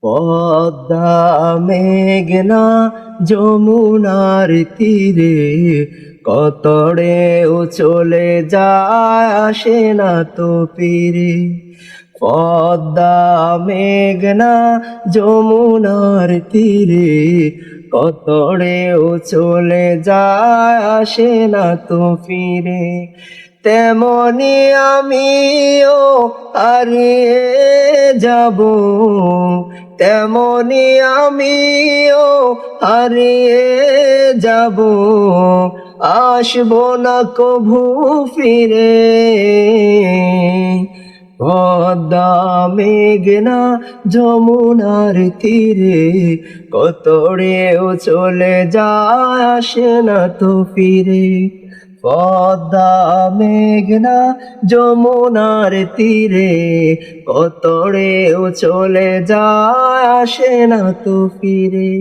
পদ্মা মেঘনা যমুনার তীরে কতড়েও চলে যায় আসে না তো ফিরে। পদ্মা মেঘনা যমুনার তীরে কতড়েও চলে যায় আসে না তো ফিরে। তেমনি আমিও হারিয়ে যাব, তেমনি আমিও হারিয়ে যাব, আসবো না কভু ফিরে। পদ্মা মেঘনা যমুনার তীরে কতড়েও চলে যায় আসে না তো ফিরে। পদ্মা মেঘনা যমুনার তীরে কতড়েও চলে যায় আসে না তো ফিরে।